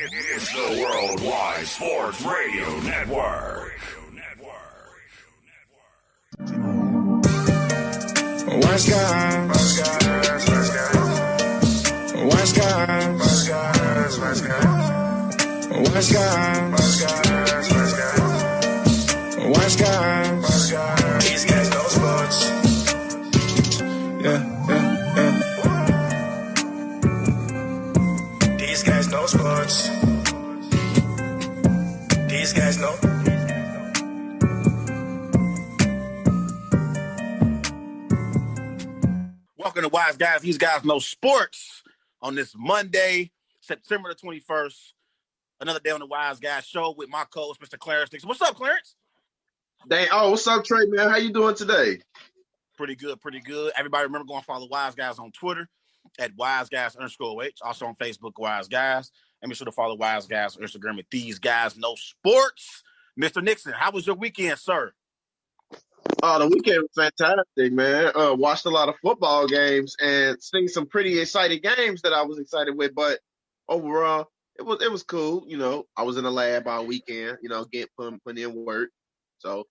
It's the Worldwide Sports Radio Network. Wise guys, wise guys, wise guys, wise guys, wise guys, wise guys, wise guys. These guys know sports. Yeah. These guys know sports. These guys know. Welcome to Wise Guys. These guys know sports on this Monday, September the 21st. Another day on the Wise Guys show with my co-host, Mr. Clarence Dixon. What's up, Clarence? What's up, Trey, man? How you doing today? Pretty good. Everybody remember going to follow Wise Guys on Twitter at WiseGuys_H. Also on Facebook, Wise Guys. And be sure to follow Wise Guys on Instagram at These Guys Know Sports. Mr. Nixon, how was your weekend, sir? The weekend was fantastic, man. Watched a lot of football games and seen some pretty exciting games that I was excited with. But overall, it was cool. You know, I was in the lab all weekend. You know, putting in work. So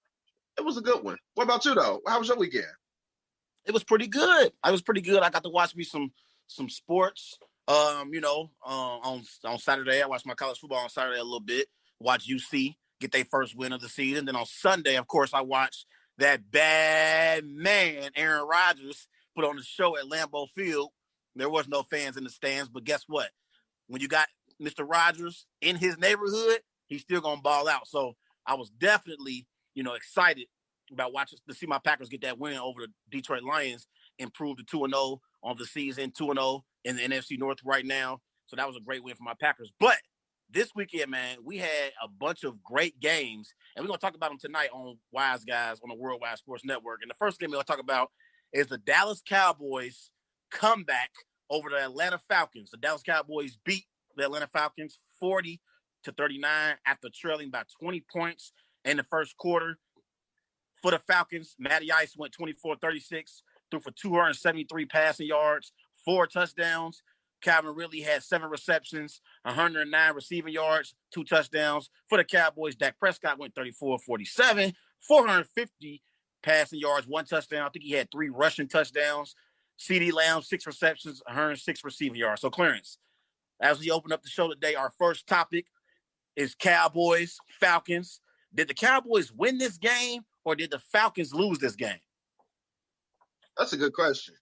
it was a good one. What about you, though? How was your weekend? It was pretty good. I got to watch me some sports. On Saturday, I watched my college football on Saturday a little bit. Watch UC get their first win of the season. Then on Sunday, of course, I watched that bad man, Aaron Rodgers, put on the show at Lambeau Field. There was no fans in the stands, but guess what? When you got Mr. Rodgers in his neighborhood, he's still going to ball out. So I was definitely, excited about watching to see my Packers get that win over the Detroit Lions, improve to 2-0 on the season, 2-0 in the NFC North right now. So that was a great win for my Packers. But this weekend, man, we had a bunch of great games, and we're going to talk about them tonight on Wise Guys on the Worldwide Sports Network. And the first game we're going to talk about is the Dallas Cowboys comeback over the Atlanta Falcons. The Dallas Cowboys beat the Atlanta Falcons 40-39 after trailing by 20 points in the first quarter. For the Falcons, Matty Ice went 24-36, threw for 273 passing yards, 4 touchdowns. Calvin Ridley had 7 receptions, 109 receiving yards, 2 touchdowns. For the Cowboys, Dak Prescott went 34-47, 450 passing yards, 1 touchdown. I think he had 3 rushing touchdowns. CeeDee Lamb, 6 receptions, 106 receiving yards. So, Clarence, as we open up the show today, our first topic is Cowboys, Falcons. Did the Cowboys win this game, or did the Falcons lose this game? That's a good question.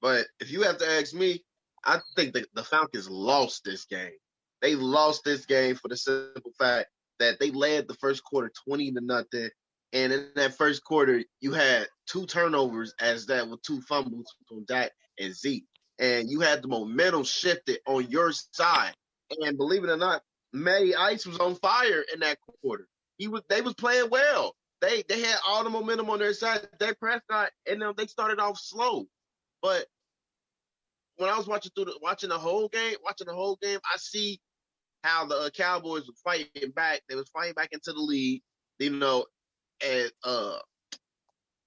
But if you have to ask me, I think the Falcons lost this game. They lost this game for the simple fact that they led the first quarter 20-0. And in that first quarter, you had 2 turnovers with 2 fumbles from Dak and Zeke. And you had the momentum shifted on your side. And believe it or not, Matty Ice was on fire in that quarter. They was playing well. They had all the momentum on their side. Dak Prescott and them, they started off slow. But when I was watching the whole game, I see how the Cowboys were fighting back. They was fighting back into the lead, and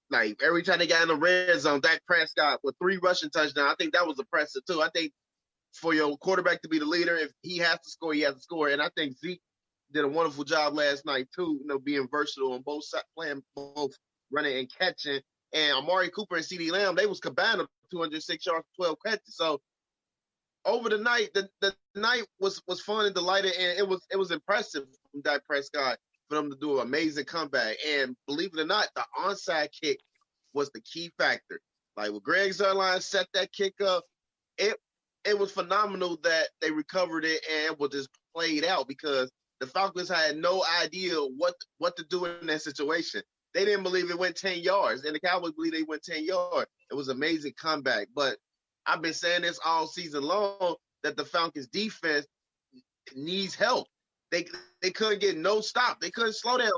like every time they got in the red zone, Dak Prescott with 3 rushing touchdowns. I think that was impressive too. I think for your quarterback to be the leader, if he has to score, he has to score. And I think Zeke did a wonderful job last night too, being versatile on both sides, playing both running and catching. And Amari Cooper and CeeDee Lamb, they was combined 206 yards, 12 catches. So over the night, the night was fun and delighted, and it was impressive from Dak Prescott for them to do an amazing comeback. And believe it or not, the onside kick was the key factor. Like when Greg Zuerlein set that kick up, it was phenomenal that they recovered it and was just played out because the Falcons had no idea what to do in that situation. They didn't believe it went 10 yards, and the Cowboys believe they went 10 yards. It was an amazing comeback. But I've been saying this all season long that the Falcons defense needs help. They couldn't get no stop. They couldn't slow down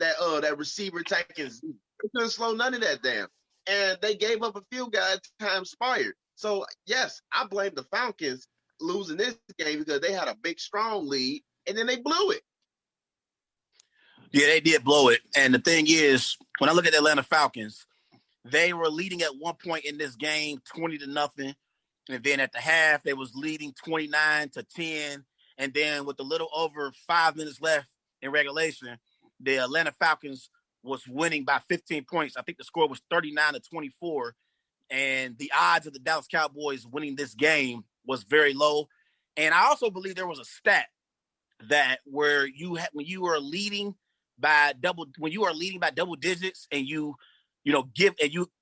that receiver tackling. They couldn't slow none of that down. And they gave up a few guys time expired. So, yes, I blame the Falcons losing this game because they had a big, strong lead, and then they blew it. Yeah, they did blow it. And the thing is, when I look at the Atlanta Falcons, they were leading at one point in this game 20-0. And then at the half, they was leading 29-10. And then with a little over 5 minutes left in regulation, the Atlanta Falcons was winning by 15 points. I think the score was 39-24. And the odds of the Dallas Cowboys winning this game was very low. And I also believe there was a stat that where when you are leading by double digits and you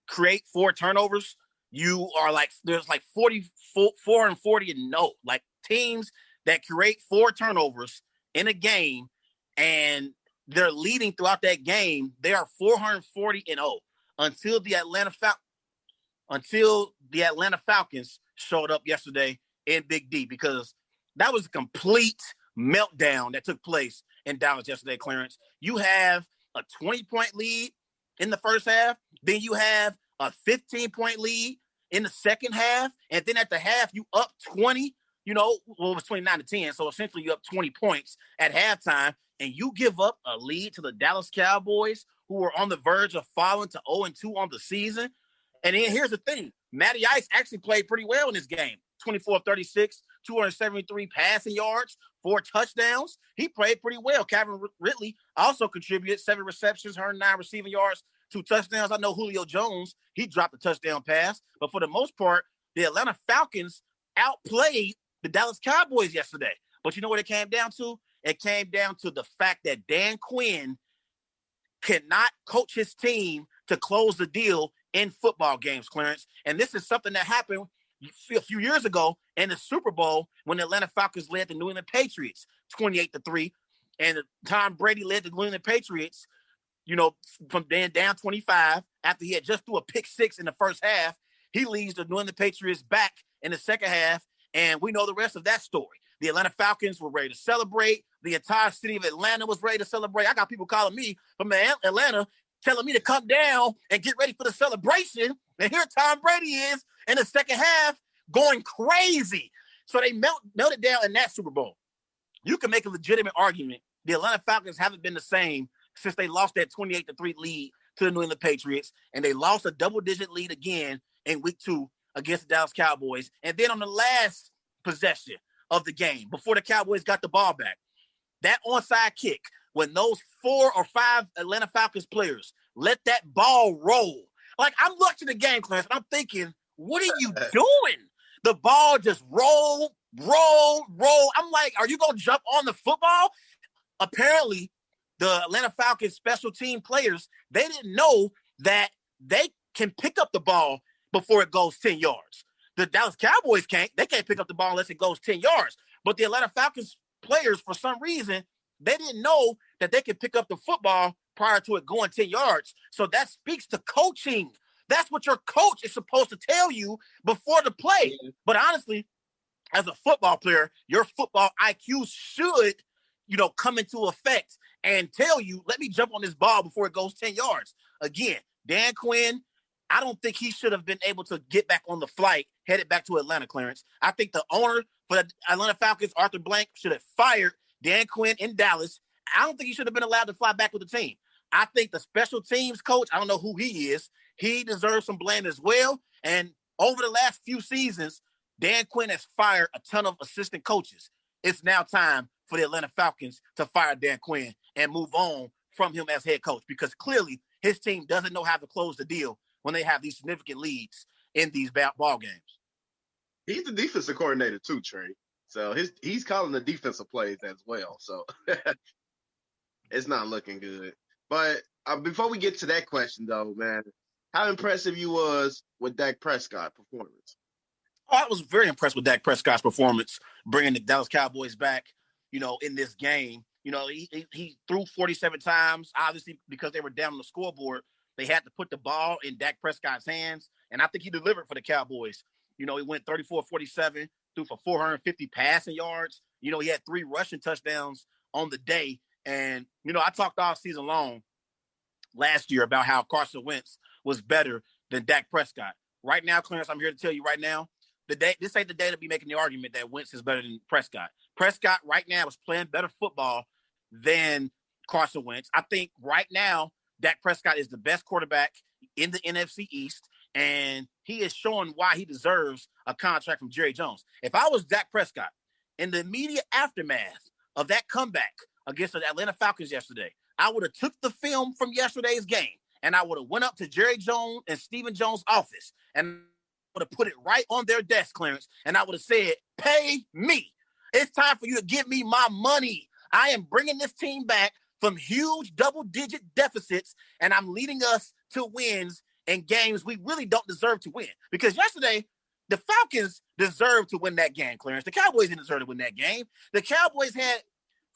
create 4 turnovers, you are like there's like 440 and no, like teams that create 4 turnovers in a game and they're leading throughout that game. They are 440 and 0 until the Atlanta Falcons showed up yesterday in Big D, because that was a complete meltdown that took place in Dallas yesterday, Clarence. You have a 20-point lead in the first half. Then you have a 15-point lead in the second half. And then at the half, you up 20, it was 29-10. So essentially you up 20 points at halftime. And you give up a lead to the Dallas Cowboys, who are on the verge of falling to 0-2 on the season. And then here's the thing. Matty Ice actually played pretty well in this game. 24-36, 273 passing yards, 4 touchdowns. He played pretty well. Calvin Ridley also contributed 7 receptions, 109 receiving yards, 2 touchdowns. I know Julio Jones, he dropped a touchdown pass. But for the most part, the Atlanta Falcons outplayed the Dallas Cowboys yesterday. But you know what it came down to? It came down to the fact that Dan Quinn cannot coach his team to close the deal in football games, Clarence. And this is something that happened a few years ago in the Super Bowl when the Atlanta Falcons led the New England Patriots 28-3. And Tom Brady led the New England Patriots, from then down 25 after he had just threw a pick 6 in the first half. He leads the New England Patriots back in the second half, and we know the rest of that story. The Atlanta Falcons were ready to celebrate. The entire city of Atlanta was ready to celebrate. I got people calling me from Atlanta telling me to come down and get ready for the celebration. And here Tom Brady is in the second half going crazy. So they melted down in that Super Bowl. You can make a legitimate argument. The Atlanta Falcons haven't been the same since they lost that 28-3 lead to the New England Patriots. And they lost a double-digit lead again in week 2 against the Dallas Cowboys. And then on the last possession of the game, before the Cowboys got the ball back, that onside kick, when those 4 or 5 Atlanta Falcons players let that ball roll. Like, I'm watching the game, Clarence, and I'm thinking, what are you doing? The ball just roll. I'm like, are you going to jump on the football? Apparently, the Atlanta Falcons special team players, they didn't know that they can pick up the ball before it goes 10 yards. The Dallas Cowboys can't. They can't pick up the ball unless it goes 10 yards. But the Atlanta Falcons players, for some reason, they didn't know that they could pick up the football prior to it going 10 yards. So that speaks to coaching. That's what your coach is supposed to tell you before the play. But honestly, as a football player, your football IQ should, come into effect and tell you, let me jump on this ball before it goes 10 yards. Again, Dan Quinn, I don't think he should have been able to get back on the flight, headed back to Atlanta, Clarence. I think the owner for the Atlanta Falcons, Arthur Blank, should have fired Dan Quinn in Dallas. I don't think he should have been allowed to fly back with the team. I think the special teams coach, I don't know who he is, he deserves some blame as well. And over the last few seasons, Dan Quinn has fired a ton of assistant coaches. It's now time for the Atlanta Falcons to fire Dan Quinn and move on from him as head coach, because clearly his team doesn't know how to close the deal when they have these significant leads in these ball games. He's the defensive coordinator too, Trey. So he's calling the defensive plays as well. So it's not looking good. But before we get to that question, though, man, how impressive you was with Dak Prescott's performance? Oh, I was very impressed with Dak Prescott's performance, bringing the Dallas Cowboys back, in this game. He threw 47 times, obviously, because they were down on the scoreboard. They had to put the ball in Dak Prescott's hands, and I think he delivered for the Cowboys. He went 34-47, threw for 450 passing yards. He had 3 rushing touchdowns on the day. And, I talked all season long last year about how Carson Wentz was better than Dak Prescott. Right now, Clarence, I'm here to tell you right now, this ain't the day to be making the argument that Wentz is better than Prescott. Prescott right now is playing better football than Carson Wentz. I think right now, Dak Prescott is the best quarterback in the NFC East, and he is showing why he deserves a contract from Jerry Jones. If I was Dak Prescott in the immediate aftermath of that comeback against the Atlanta Falcons yesterday, I would have took the film from yesterday's game and I would have went up to Jerry Jones and Stephen Jones' office and would have put it right on their desk, Clarence, and I would have said, pay me. It's time for you to give me my money. I am bringing this team back from huge double-digit deficits, and I'm leading us to wins in games we really don't deserve to win. Because yesterday, the Falcons deserved to win that game, Clarence. The Cowboys didn't deserve to win that game. The Cowboys had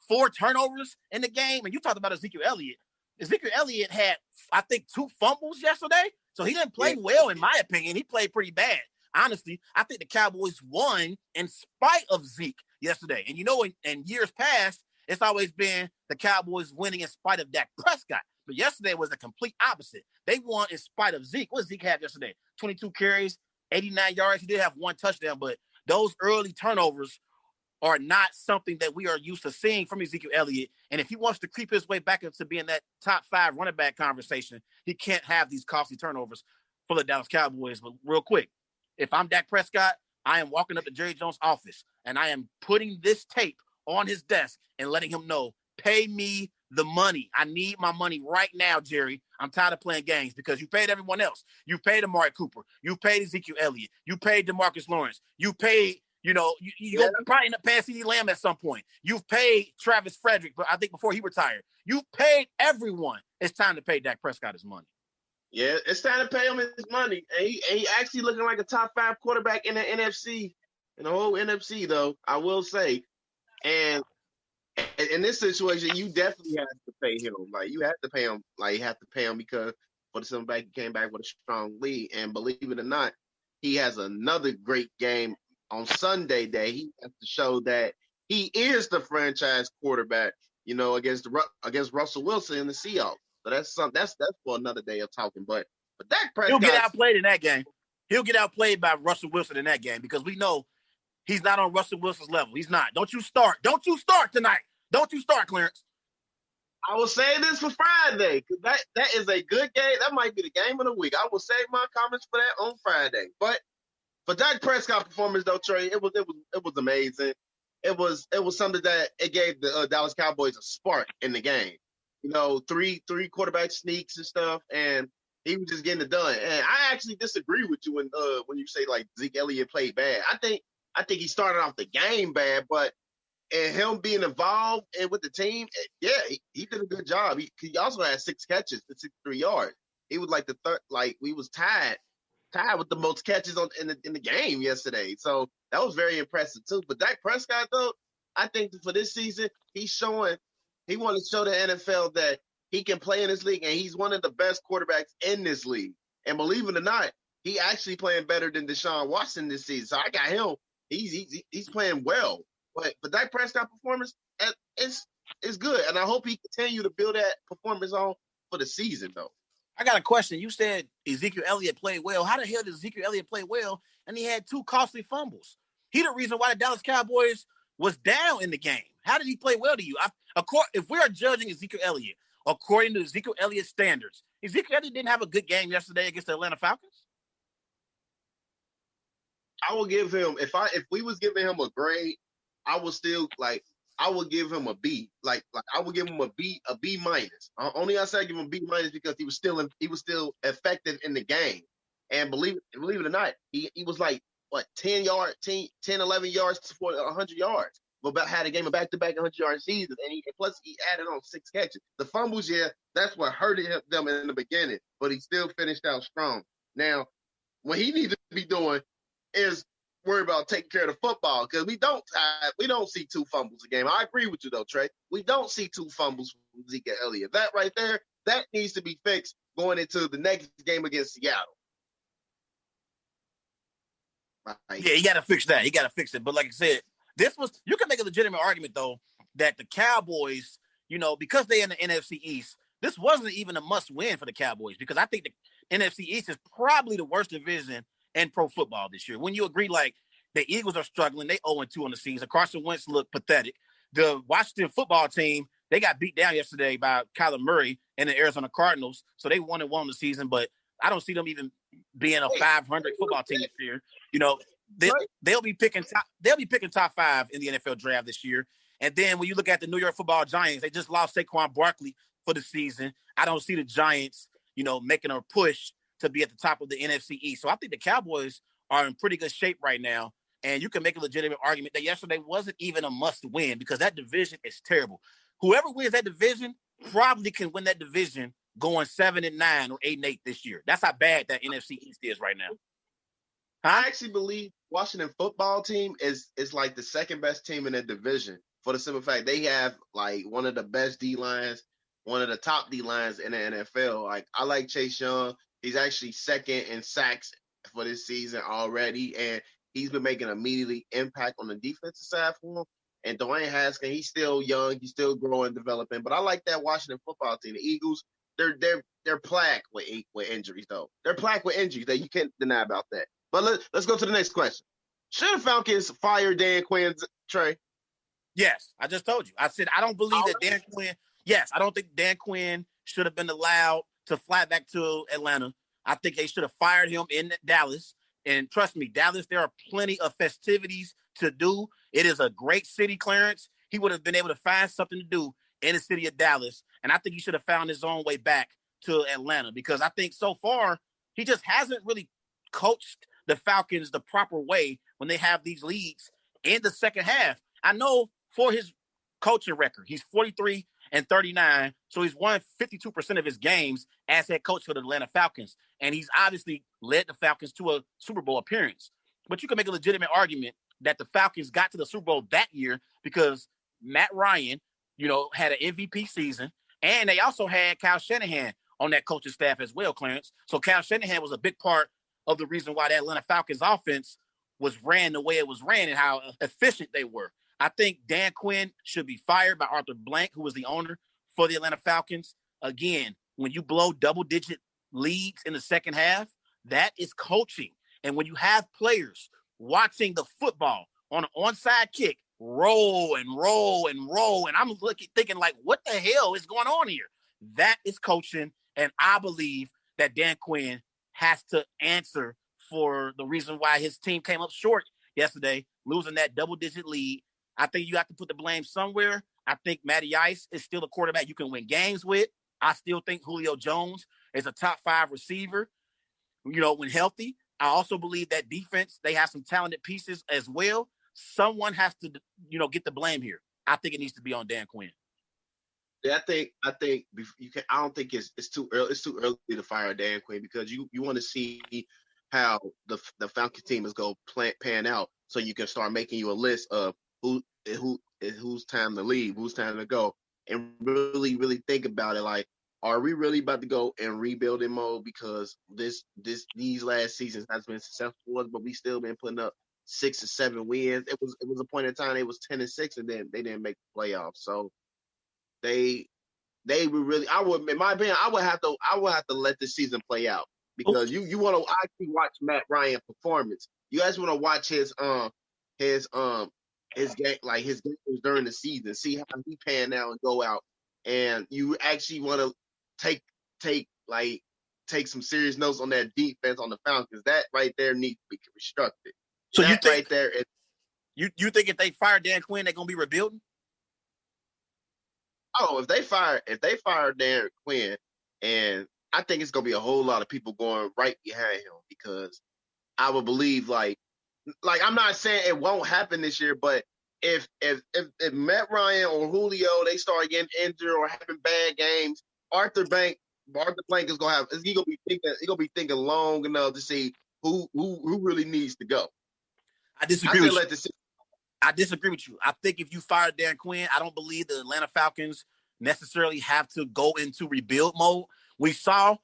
4 turnovers in the game, and you talked about Ezekiel Elliott. Ezekiel Elliott had, I think, 2 fumbles yesterday, so he didn't play well, in my opinion. He played pretty bad. Honestly, I think the Cowboys won in spite of Zeke yesterday. And you know, in years past, it's always been the Cowboys winning in spite of Dak Prescott. But yesterday was the complete opposite. They won in spite of Zeke. What did Zeke have yesterday? 22 carries, 89 yards. He did have 1 touchdown, but those early turnovers are not something that we are used to seeing from Ezekiel Elliott. And if he wants to creep his way back into being that top 5 running back conversation, he can't have these costly turnovers for the Dallas Cowboys. But real quick, if I'm Dak Prescott, I am walking up to Jerry Jones' office and I am putting this tape on his desk and letting him know, pay me the money. I need my money right now, Jerry. I'm tired of playing games because you paid everyone else. You paid Amari Cooper. You paid Ezekiel Elliott. You paid DeMarcus Lawrence. You paid, you probably end up paying CeeDee Lamb at some point. You've paid Travis Frederick, but I think before he retired. You paid everyone. It's time to pay Dak Prescott his money. Yeah, it's time to pay him his money. And he actually looking like a top 5 quarterback in the NFC, in the whole NFC, though, I will say. And in this situation, you definitely have to pay him. Like, you have to pay him. Like, you have to pay him because for the simple fact he came back with a strong lead. And believe it or not, he has another great game on Sunday that he has to show that he is the franchise quarterback, against Russell Wilson in the Seahawks. So that's for another day of talking. But Dak Prescott, he'll get outplayed in that game. He'll get outplayed by Russell Wilson in that game because we know he's not on Russell Wilson's level. He's not. Don't you start. Don't you start tonight. Don't you start, Clarence. I will say this for Friday because that is a good game. That might be the game of the week. I will save my comments for that on Friday. But for Dak Prescott performance though, Trey, it was amazing. It was something that it gave the Dallas Cowboys a spark in the game. 3 quarterback sneaks and stuff, and he was just getting it done. And I actually disagree with you when you say like Zeke Elliott played bad. I think he started off the game bad, but and him being involved and with the team, yeah, he did a good job. He also had 6 catches for 63 yards. He was like the third, like we was tied with the most catches in the game yesterday. So that was very impressive too. But Dak Prescott though, I think for this season, he want to show the NFL that he can play in this league, and he's one of the best quarterbacks in this league. And believe it or not, he actually playing better than Deshaun Watson this season. So I got him. He's playing well. But Dak Prescott performance is good, and I hope he continue to build that performance on for the season, though. I got a question. You said Ezekiel Elliott played well. How the hell did Ezekiel Elliott play well, and he had 2 costly fumbles? He the reason why the Dallas Cowboys was down in the game. How did he play well to you? If we are judging Ezekiel Elliott according to Ezekiel Elliott standards, Ezekiel Elliott didn't have a good game yesterday against the Atlanta Falcons. I will give him if we was giving him a grade, I would still I would give him a B. Like I would give him a B minus. Only I say I give him a B minus because he was still effective in the game. And believe it or not, he was like 10, 11 yards for 100 yards. But had a game of back-to-back 100-yard season, and plus he added on 6 catches. The fumbles, yeah, that's what hurted them in the beginning, but he still finished out strong. Now, what he needs to be doing is worry about taking care of the football because we don't see 2 fumbles a game. I agree with you though, Trey. We don't see 2 fumbles from Zeke Elliott. That right there, that needs to be fixed going into the next game against Seattle. Right. Yeah, you got to fix that. You got to fix it. But like I said, you can make a legitimate argument though that the Cowboys, because they're in the NFC East, this wasn't even a must-win for the Cowboys because I think the NFC East is probably the worst division in pro football this year. When you agree, like the Eagles are struggling, they 0-2 on the season. Carson Wentz looked pathetic. The Washington football team, they got beat down yesterday by Kyler Murray and the Arizona Cardinals, so they 1-1 the season. But I don't see them even being a 500 football team this year. they'll be picking top 5 in the NFL draft this year. And then when you look at the New York Football Giants, they just lost Saquon Barkley for the season. I don't see the Giants, making a push to be at the top of the NFC East. So I think the Cowboys are in pretty good shape right now. And you can make a legitimate argument that yesterday wasn't even a must win because that division is terrible. Whoever wins that division probably can win that division going 7-9 or 8-8 this year. That's how bad that NFC East is right now. I actually believe Washington football team is like the second best team in the division for the simple fact they have like one of the best D lines, one of the top D lines in the NFL. Like I like Chase Young. He's actually second in sacks for this season already, and he's been making immediately impact on the defensive side for him. And Dwayne Haskins, he's still young, he's still growing, developing. But I like that Washington football team. The Eagles, they're plagued with injuries though. They're plagued with injuries that you can't deny about that. But let's go to the next question. Should the Falcons fire Dan Quinn, Trey? Yes, I just told you. I said I don't believe that Dan Quinn. Yes, I don't think Dan Quinn should have been allowed to fly back to Atlanta. I think they should have fired him in Dallas. And trust me, Dallas, there are plenty of festivities to do. It is a great city, Clarence. He would have been able to find something to do in the city of Dallas. And I think he should have found his own way back to Atlanta because I think so far he just hasn't really coached the Falcons the proper way when they have these leads in the second half. I know for his coaching record, he's 43-39, so he's won 52% of his games as head coach for the Atlanta Falcons, and he's obviously led the Falcons to a Super Bowl appearance. But you can make a legitimate argument that the Falcons got to the Super Bowl that year because Matt Ryan, had an MVP season, and they also had Kyle Shanahan on that coaching staff as well, Clarence. So Kyle Shanahan was a big part of the reason why the Atlanta Falcons offense was ran the way it was ran and how efficient they were. I think Dan Quinn should be fired by Arthur Blank, who was the owner for the Atlanta Falcons. Again, when you blow double-digit leads in the second half, that is coaching. And when you have players watching the football on an onside kick, roll and roll and roll, and I'm thinking like, what the hell is going on here? That is coaching, and I believe that Dan Quinn has to answer for the reason why his team came up short yesterday, losing that double-digit lead. I think you have to put the blame somewhere. I think Matty Ice is still a quarterback you can win games with. I still think Julio Jones is a top 5 receiver, when healthy. I also believe that defense, they have some talented pieces as well. Someone has to, get the blame here. I think it needs to be on Dan Quinn. Yeah, I think you can. I don't think it's too early. It's too early to fire Dan Quinn because you want to see how the Falcon team is going to pan out, so you can start making you a list of who's time to leave, who's time to go, and really think about it. Like, are we really about to go in rebuilding mode because these last seasons has been successful for us, but we still been putting up 6 or 7 wins. It was a point in time they was 10-6, and then they didn't make the playoffs. So they were really. I would, in my opinion, I would have to let this season play out because you want to actually watch Matt Ryan performance. You guys want to watch his game, like his games during the season, see how he pan out and go out, and you actually want to take some serious notes on that defense on the Falcons. That right there needs to be restructured. So that you think right there, you think if they fire Dan Quinn, they're gonna be rebuilding? Oh, if they fire Dan Quinn, and I think it's gonna be a whole lot of people going right behind him because I would believe like I'm not saying it won't happen this year, but if Matt Ryan or Julio they start getting injured or having bad games, Arthur Blank is gonna be thinking long enough to see who really needs to go. I disagree with you. I think if you fire Dan Quinn, I don't believe the Atlanta Falcons necessarily have to go into rebuild mode. We saw,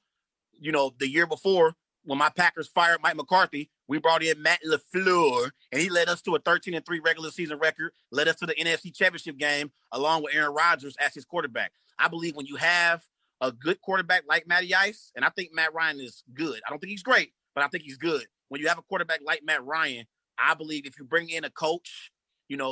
the year before when my Packers fired Mike McCarthy, we brought in Matt LaFleur, and he led us to a 13-3 regular season record, led us to the NFC Championship game, along with Aaron Rodgers as his quarterback. I believe when you have a good quarterback like Matty Ice, and I think Matt Ryan is good. I don't think he's great, but I think he's good. When you have a quarterback like Matt Ryan, I believe if you bring in a coach,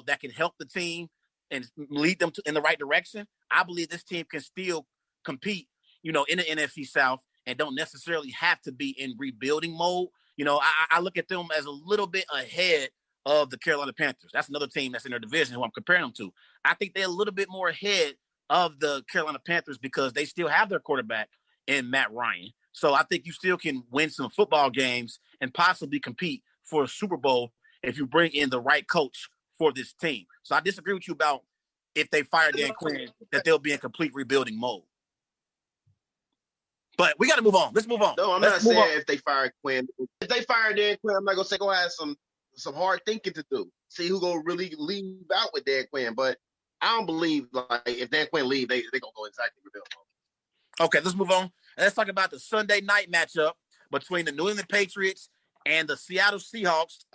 that can help the team and lead them in the right direction, I believe this team can still compete, in the NFC South and don't necessarily have to be in rebuilding mode. You know, I look at them as a little bit ahead of the Carolina Panthers. That's another team that's in their division who I'm comparing them to. I think they're a little bit more ahead of the Carolina Panthers because they still have their quarterback in Matt Ryan. So I think you still can win some football games and possibly compete for a Super Bowl if you bring in the right coach for this team. So I disagree with you about if they fire Dan Quinn, that they'll be in complete rebuilding mode. But we got to move on. Let's move on. No, I'm not saying if they fire Quinn. If they fire Dan Quinn, I'm not going to say go have some hard thinking to do. See who going to really leave out with Dan Quinn. But I don't believe, like, if Dan Quinn leave, they going to go exactly rebuild mode. Okay, let's move on. And let's talk about the Sunday night matchup between the New England Patriots and the Seattle Seahawks.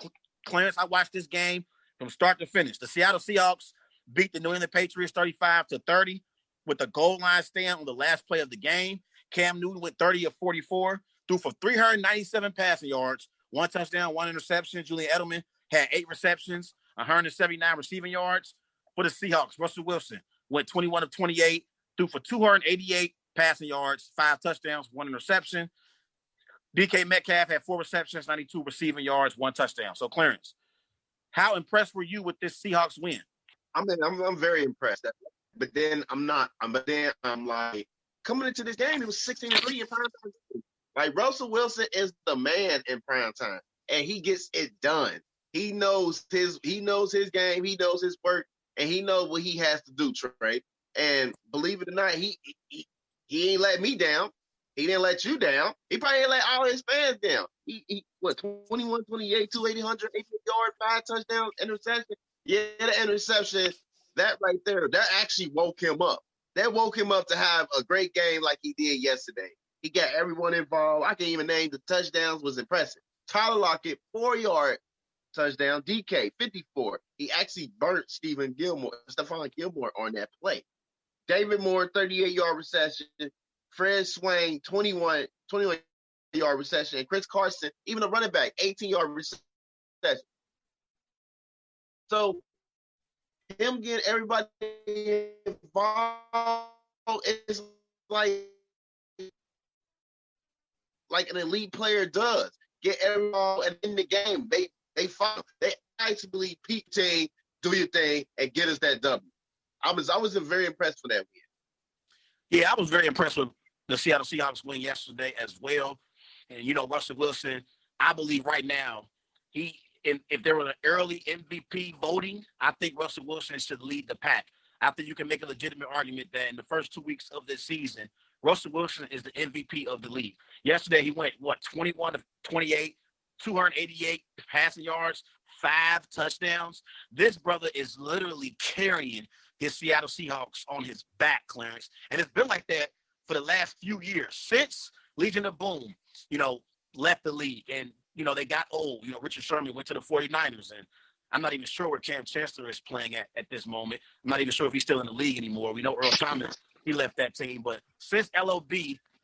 Clarence, I watched this game from start to finish. The Seattle Seahawks beat the New England Patriots 35-30 with a goal line stand on the last play of the game. Cam Newton went 30 of 44, threw for 397 passing yards, 1 touchdown, 1 interception. Julian Edelman had 8 receptions, 179 receiving yards. For the Seahawks, Russell Wilson went 21 of 28, threw for 288 passing yards, 5 touchdowns, 1 interception. DK Metcalf had 4 receptions, 92 receiving yards, 1 touchdown. So, Clarence, how impressed were you with this Seahawks win? I mean, I'm very impressed. But then I'm not. But then I'm like, coming into this game, he was 16-3 in prime time. Like, Russell Wilson is the man in prime time, and he gets it done. He knows his game, he knows his work, and he knows what he has to do, Trey. And believe it or not, he ain't let me down. He didn't let you down. He probably didn't let all his fans down. He 21, 28, 280, 188 yards, 5 touchdowns, interception. Yeah, the interception, that right there, that actually woke him up. That woke him up to have a great game like he did yesterday. He got everyone involved. I can't even name the touchdowns. Was impressive. Tyler Lockett, 4-yard touchdown. DK, 54. He actually burnt Stephon Gilmore on that play. David Moore, 38-yard reception. Fred Swain, 21-yard reception. And Chris Carson, even a running back, 18-yard reception. So him getting everybody involved is like an elite player does. Get everyone and in the game. They follow. They actually peak team, do your thing, and get us that W. I was very impressed with that win. Yeah, I was very impressed with the Seattle Seahawks win yesterday as well. And, you know, Russell Wilson, I believe right now, if there were an early MVP voting, I think Russell Wilson should lead the pack. I think you can make a legitimate argument that in the first 2 weeks of this season, Russell Wilson is the MVP of the league. Yesterday, he went, 21 of 28, 288 passing yards, 5 touchdowns. This brother is literally carrying his Seattle Seahawks on his back, Clarence. And it's been like that for the last few years since Legion of Boom, left the league. And, they got old. Richard Sherman went to the 49ers, and I'm not even sure where Cam Chancellor is playing at this moment. I'm not even sure if he's still in the league anymore. We know Earl Thomas, he left that team. But since LOB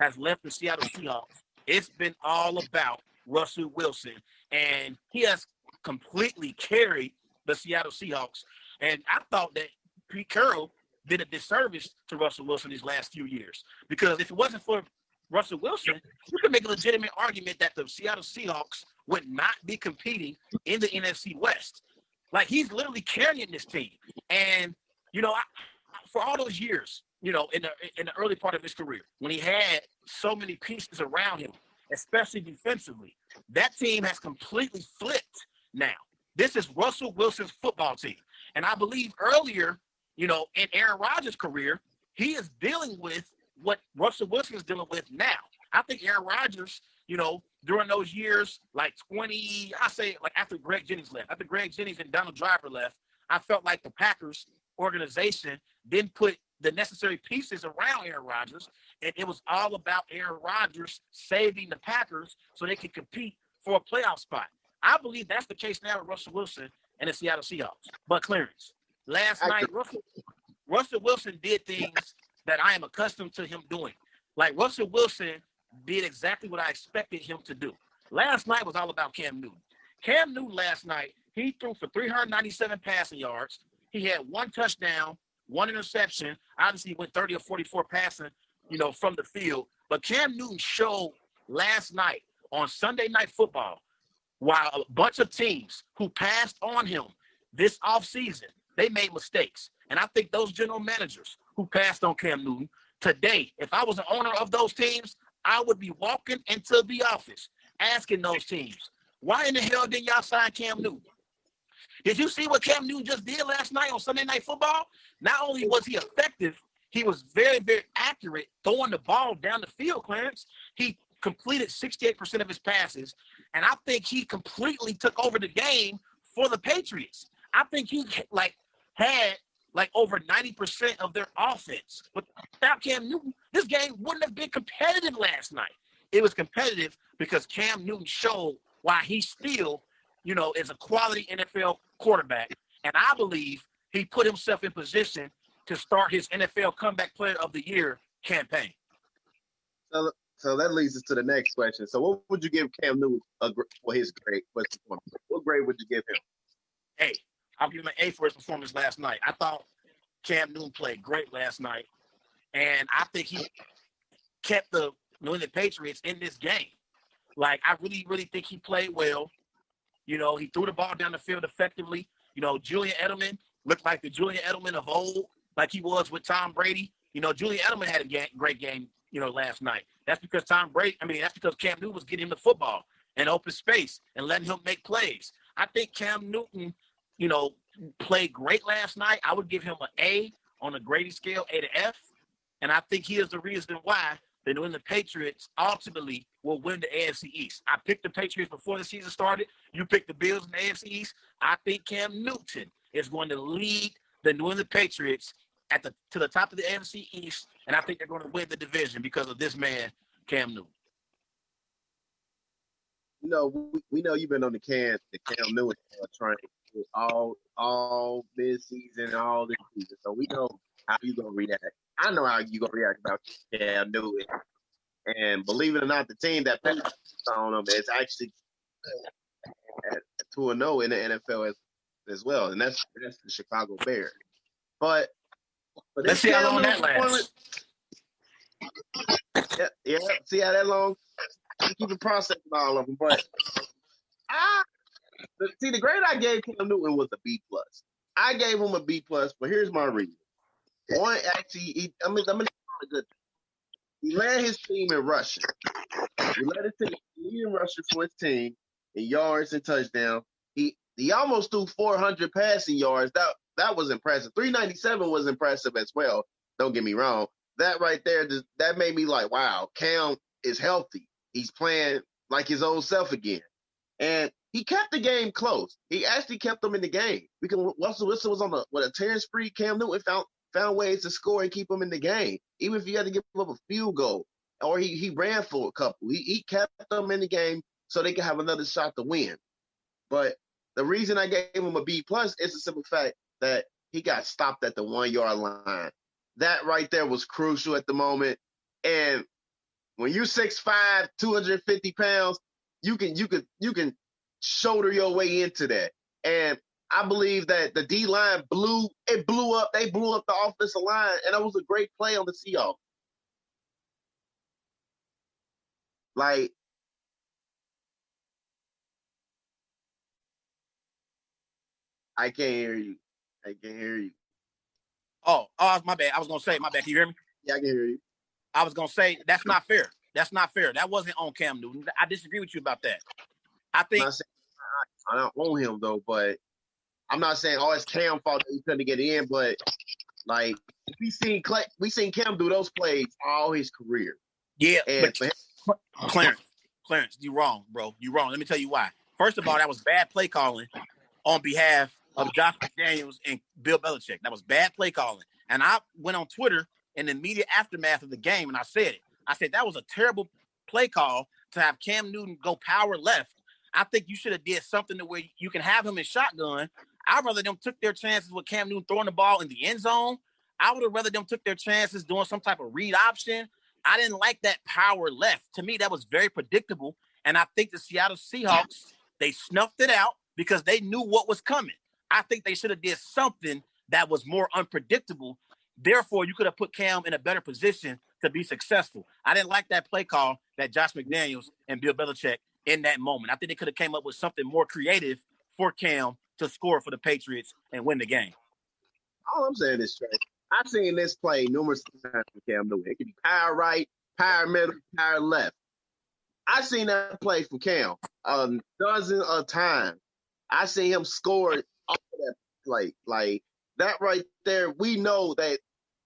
has left the Seattle Seahawks, it's been all about Russell Wilson. And he has completely carried the Seattle Seahawks. And I thought that Pete Carroll did a disservice to Russell Wilson these last few years. Because if it wasn't for Russell Wilson, you could make a legitimate argument that the Seattle Seahawks would not be competing in the NFC West. Like, he's literally carrying this team. And, for all those years, in the early part of his career, when he had so many pieces around him, especially defensively, that team has completely flipped now. This is Russell Wilson's football team. And I believe earlier, in Aaron Rodgers' career, he is dealing with what Russell Wilson is dealing with now. I think Aaron Rodgers, during those years, after Greg Jennings left, after Greg Jennings and Donald Driver left, I felt like the Packers organization didn't put the necessary pieces around Aaron Rodgers, and it was all about Aaron Rodgers saving the Packers so they could compete for a playoff spot. I believe that's the case now with Russell Wilson and the Seattle Seahawks. But Clarence, last night, Russell Wilson did things that I am accustomed to him doing. Like, Russell Wilson did exactly what I expected him to do. Last night was all about Cam Newton. Cam Newton last night, he threw for 397 passing yards. He had 1 touchdown, 1 interception. Obviously, he went 30 or 44 passing, from the field. But Cam Newton showed last night on Sunday Night Football while a bunch of teams who passed on him this offseason, they made mistakes. And I think those general managers who passed on Cam Newton today, if I was an owner of those teams, I would be walking into the office asking those teams, why in the hell didn't y'all sign Cam Newton? Did you see what Cam Newton just did last night on Sunday Night Football? Not only was he effective, he was very, very accurate throwing the ball down the field, Clarence. He completed 68% of his passes, and I think he completely took over the game for the Patriots. I think he had over 90% of their offense. But without Cam Newton, this game wouldn't have been competitive last night. It was competitive because Cam Newton showed why he still, is a quality NFL quarterback. And I believe he put himself in position to start his NFL Comeback Player of the Year campaign. So that leads us to the next question. So what would you give Cam Newton for his grade? What grade would you give him? Hey, I'll give him an A for his performance last night. I thought Cam Newton played great last night, and I think he kept the New England Patriots in this game. I really, really think he played well. He threw the ball down the field effectively. Julian Edelman looked like the Julian Edelman of old, like he was with Tom Brady. Julian Edelman had a great game, last night. That's because that's because Cam Newton was getting him the football and open space and letting him make plays. I think Cam Newton, played great last night. I would give him an A on a grading scale, A to F. And I think he is the reason why the New England Patriots ultimately will win the AFC East. I picked the Patriots before the season started. You picked the Bills in the AFC East. I think Cam Newton is going to lead the New England Patriots to the top of the AFC East, and I think they're going to win the division because of this man, Cam Newton. We know you've been on the Cam Newton train all mid-season, all this season. So we know how you gonna react. I know how you gonna react about Cam Newton. And believe it or not, the team that passed on him is actually 2-0 in the NFL as well, and that's the Chicago Bears. But let's see how long that lasts. Yeah, see how that long. Keep it processing all of them, but the grade I gave Cam Newton was a B+. I gave him a B+, but here's my reason. One, actually, I'm gonna call it good. He led his team in rushing. He led his team in rushing for his team in yards and touchdowns. He almost threw 400 passing yards. That was impressive. 397 was impressive as well. Don't get me wrong. That right there, that made me like, wow, Cam is healthy. He's playing like his old self again. And he kept the game close. He actually kept them in the game. Russell Wilson was on a tearing spree. Cam Newton found ways to score and keep them in the game. Even if he had to give up a field goal or he ran for a couple. He kept them in the game so they could have another shot to win. But the reason I gave him a B+ is the simple fact that he got stopped at the 1-yard line. That right there was crucial at the moment. And when you're 6'5", 250 pounds, you can shoulder your way into that. And I believe that the D-line blew up. They blew up the offensive line, and that was a great play on the Seahawks. I can't hear you. Oh, my bad. I was going to say, my bad. Can you hear me? Yeah, I can hear you. I was going to say, that's not fair. That's not fair. That wasn't on Cam Newton. I disagree with you about that. I think I don't want him though, but I'm not saying it's Cam's fault that he couldn't get in, but we seen Cam do those plays all his career. Yeah, but Clarence, you wrong, bro. You wrong. Let me tell you why. First of all, that was bad play calling on behalf of Josh McDaniels and Bill Belichick. That was bad play calling. And I went on Twitter in the immediate aftermath of the game, and I said it. I said that was a terrible play call to have Cam Newton go power left. I think you should have did something to where you can have him in shotgun. I'd rather them took their chances with Cam Newton throwing the ball in the end zone. I would have rather them took their chances doing some type of read option. I didn't like that power left. To me, that was very predictable. And I think the Seattle Seahawks, they snuffed it out because they knew what was coming. I think they should have did something that was more unpredictable. Therefore, you could have put Cam in a better position to be successful. I didn't like that play call that Josh McDaniels and Bill Belichick in that moment. I think they could have came up with something more creative for Cam to score for the Patriots and win the game. All I'm saying is, Trey, I've seen this play numerous times with Cam Newton. It could be power right, power middle, power left. I've seen that play from Cam dozens of times. I seen him score off of that play. Like that right there, we know that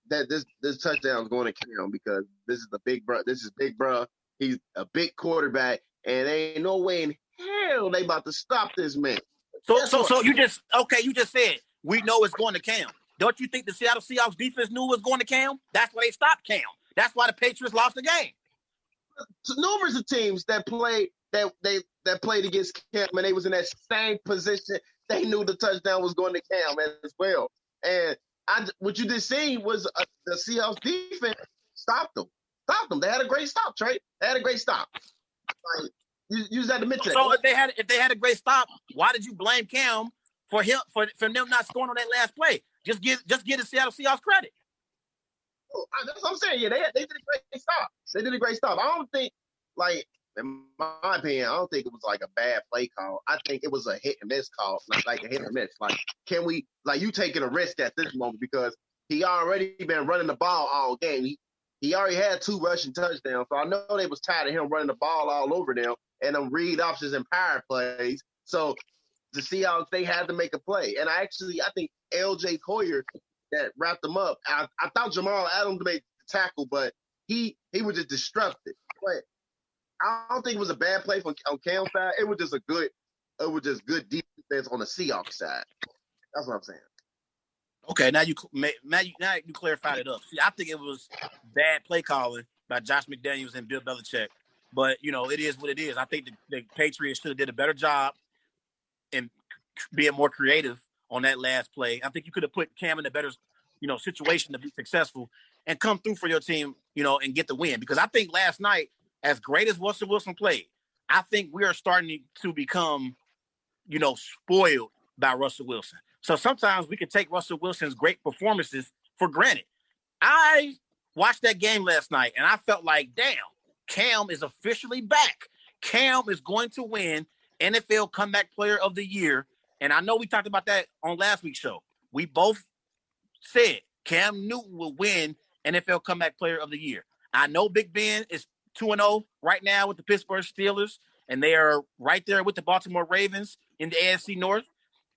this touchdown is going to Cam because this is the big bro. This is big bro. He's a big quarterback, and there ain't no way in hell they about to stop this man. So you just said we know it's going to Cam. Don't you think the Seattle Seahawks defense knew it was going to Cam? That's why they stopped Cam. That's why the Patriots lost the game. Numerous of teams that played against Cam and they was in that same position. They knew the touchdown was going to Cam as well. And what you just seen was the Seahawks defense stopped them. They had a great stop, Trey. They had a great stop. Like, you just had to mention So that. if they had a great stop, why did you blame Cam for them not scoring on that last play? Just give the Seattle Seahawks credit. That's what I'm saying. Yeah, they did a great stop. They did a great stop. I don't think, like, in my opinion, I don't think it was like a bad play call. I think it was a hit and miss call, like a hit or miss. Like, can we, like, you taking a risk at this moment because he already been running the ball all game. He already had 2 rushing touchdowns, so I know they was tired of him running the ball all over them and them read options and power plays. So the Seahawks, they had to make a play. And I think L.J. Collier that wrapped them up. I thought Jamal Adams made the tackle, but he was just disrupted. But I don't think it was a bad play on Cam's side. It was just good defense on the Seahawks side. That's what I'm saying. Okay, now you clarified it up. See, I think it was bad play calling by Josh McDaniels and Bill Belichick. But, it is what it is. I think the Patriots should have did a better job in being more creative on that last play. I think you could have put Cam in a better, situation to be successful and come through for your team, and get the win. Because I think last night, as great as Russell Wilson played, I think we are starting to become, spoiled by Russell Wilson. So sometimes we can take Russell Wilson's great performances for granted. I watched that game last night, and I felt like, damn, Cam is officially back. Cam is going to win NFL Comeback Player of the Year. And I know we talked about that on last week's show. We both said Cam Newton will win NFL Comeback Player of the Year. I know Big Ben is 2-0 right now with the Pittsburgh Steelers, and they are right there with the Baltimore Ravens in the AFC North.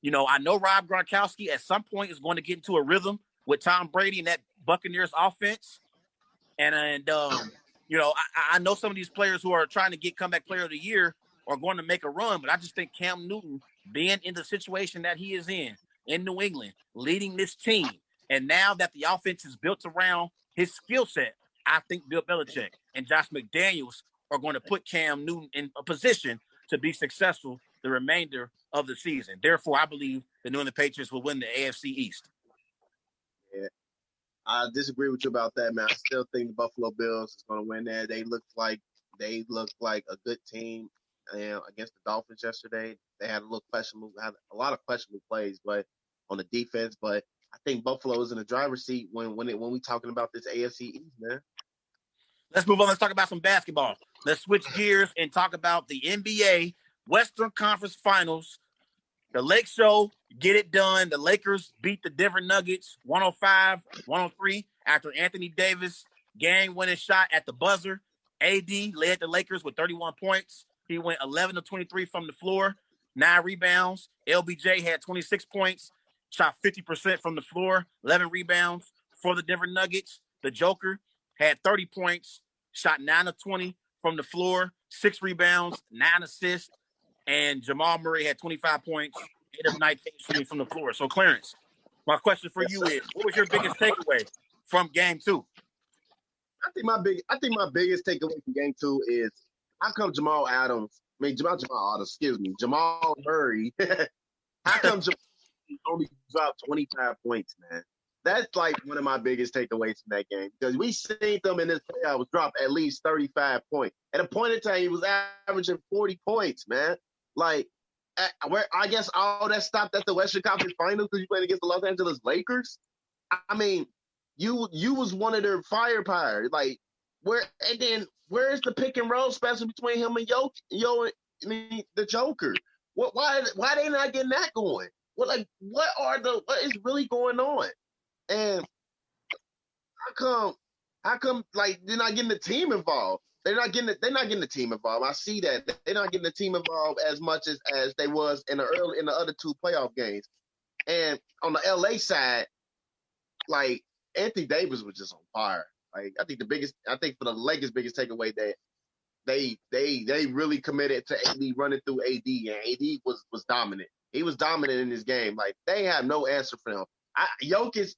I know Rob Gronkowski at some point is going to get into a rhythm with Tom Brady and that Buccaneers offense. And I know some of these players who are trying to get Comeback Player of the Year are going to make a run, but I just think Cam Newton being in the situation that he is in New England, leading this team, and now that the offense is built around his skill set, I think Bill Belichick and Josh McDaniels are going to put Cam Newton in a position to be successful the remainder of the season. Therefore, I believe the New England Patriots will win the AFC East. Yeah, I disagree with you about that, man. I still think the Buffalo Bills is going to win there. They look like a good team against the Dolphins yesterday. They had a lot of questionable plays, but on the defense. But I think Buffalo is in the driver's seat when we talking about this AFC East, man. Let's move on. Let's talk about some basketball. Let's switch gears and talk about the NBA Western Conference Finals. The Lake Show, get it done. The Lakers beat the Denver Nuggets 105-103 after Anthony Davis game-winning shot at the buzzer. AD led the Lakers with 31 points. He went 11 of 23 from the floor, 9 rebounds. LBJ had 26 points, shot 50% from the floor, 11 rebounds for the Denver Nuggets. The Joker had 30 points, shot 9 of 20 from the floor, 6 rebounds, 9 assists. And Jamal Murray had 25 points, 8 of 19 shooting from the floor. So, Clarence, my question for you is, what was your biggest takeaway from Game 2? I think my biggest takeaway from Game 2 is how come Jamal Murray, how come Jamal only dropped 25 points, man? That's like one of my biggest takeaways from that game because we seen them in this playoffs drop at least 35 points. At a point in time, he was averaging 40 points, man. Like, I guess all that stopped at the Western Conference Finals because you played against the Los Angeles Lakers. I mean, you was one of their firepower. Like, where's the pick and roll special between him and the Joker. Why they not getting that going? What is really going on? And how come like they're not getting the team involved? They're not getting the team involved. I see that they're not getting the team involved as much as they was in the other two playoff games. And on the LA side, like Anthony Davis was just on fire. Like I think for the Lakers' biggest takeaway that they really committed to AD running through AD, and AD was dominant. He was dominant in this game. Like they have no answer for him. Jokic,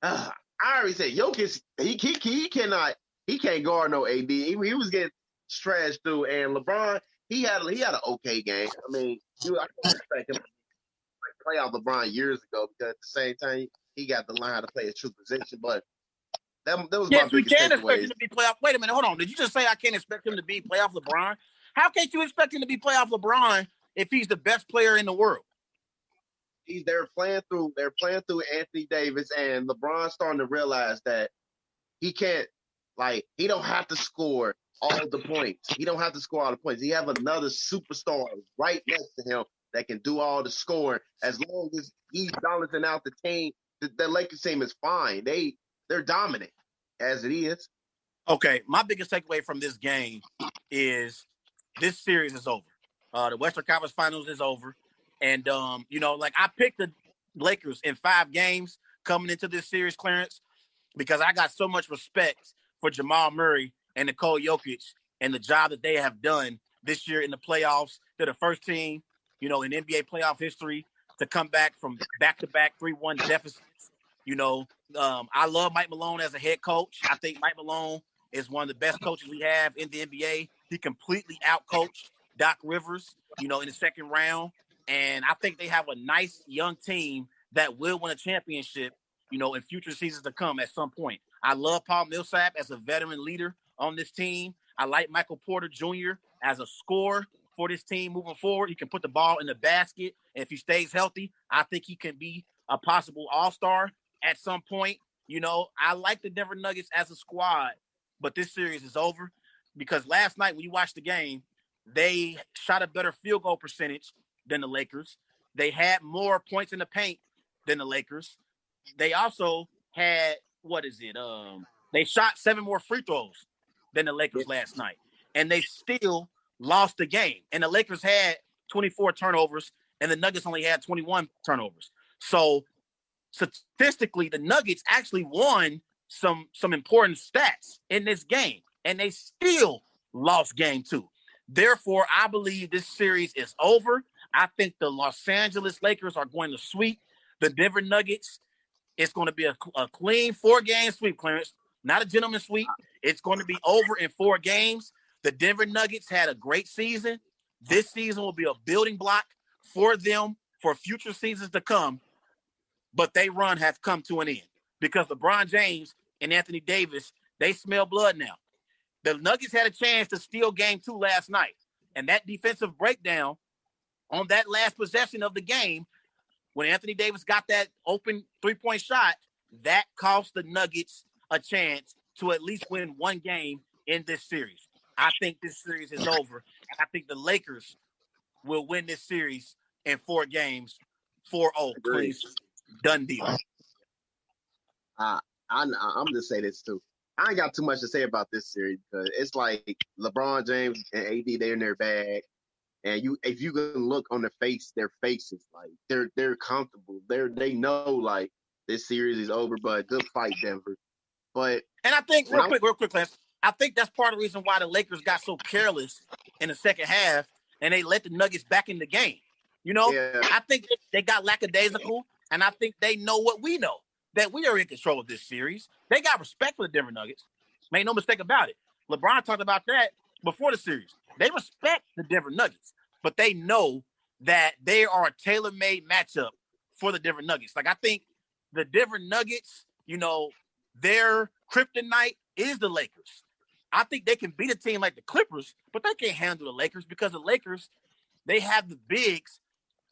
I already said Jokic. He can't guard no AD. He was getting trashed through, and LeBron he had an okay game. I mean, I can't expect him to play out LeBron years ago because at the same time he got to learn how to play a true position. But that was my biggest takeaway. Yes, we can expect him to be playoff. Wait a minute, hold on. Did you just say I can't expect him to be playoff LeBron? How can't you expect him to be playoff LeBron if he's the best player in the world? They're playing through Anthony Davis, and LeBron's starting to realize that he can't, like, he don't have to score all the points. He don't have to score all the points. He have another superstar right next to him that can do all the scoring. As long as he's balancing out the team, the Lakers team is fine. They're dominant as it is. Okay, my biggest takeaway from this game is this series is over. The Western Conference Finals is over. And, like I picked the Lakers in 5 games coming into this series, Clarence, because I got so much respect for Jamal Murray and Nikola Jokic and the job that they have done this year in the playoffs. They're the first team, in NBA playoff history to come back from back-to-back 3-1 deficits. I love Mike Malone as a head coach. I think Mike Malone is one of the best coaches we have in the NBA. He completely outcoached Doc Rivers, in the second round. And I think they have a nice young team that will win a championship, in future seasons to come at some point. I love Paul Millsap as a veteran leader on this team. I like Michael Porter Jr. as a scorer for this team moving forward. He can put the ball in the basket. And if he stays healthy, I think he can be a possible all-star at some point. I like the Denver Nuggets as a squad, but this series is over because last night when you watched the game, they shot a better field goal percentage than the Lakers. They had more points in the paint than the Lakers. They also had, they shot 7 more free throws than the Lakers last night. And they still lost the game. And the Lakers had 24 turnovers, and the Nuggets only had 21 turnovers. So statistically, the Nuggets actually won some important stats in this game, and they still lost game 2. Therefore, I believe this series is over. I think the Los Angeles Lakers are going to sweep the Denver Nuggets. It's going to be a clean 4-game sweep, Clarence, not a gentleman's sweep. It's going to be over in 4 games. The Denver Nuggets had a great season. This season will be a building block for them for future seasons to come. But their run has come to an end because LeBron James and Anthony Davis, they smell blood now. The Nuggets had a chance to steal game 2 last night. And that defensive breakdown on that last possession of the game, when Anthony Davis got that open 3-point shot, that cost the Nuggets a chance to at least win 1 game in this series. I think this series is over. And I think the Lakers will win this series in 4 games, 4-0. Please. Done deal. I'm just say this too. I ain't got too much to say about this series because it's like LeBron James and AD, they're in their bag. And if you can look on their faces, like they're comfortable. They know like this series is over, but good fight, Denver. And I think real quick, Lance, I think that's part of the reason why the Lakers got so careless in the second half and they let the Nuggets back in the game. I think they got lackadaisical, and I think they know what we know, that we are in control of this series. They got respect for the Denver Nuggets. Make no mistake about it. LeBron talked about that before the series. They respect the Denver Nuggets, but they know that they are a tailor-made matchup for the Denver Nuggets. Like, I think the Denver Nuggets, their kryptonite is the Lakers. I think they can beat a team like the Clippers, but they can't handle the Lakers because the Lakers, they have the bigs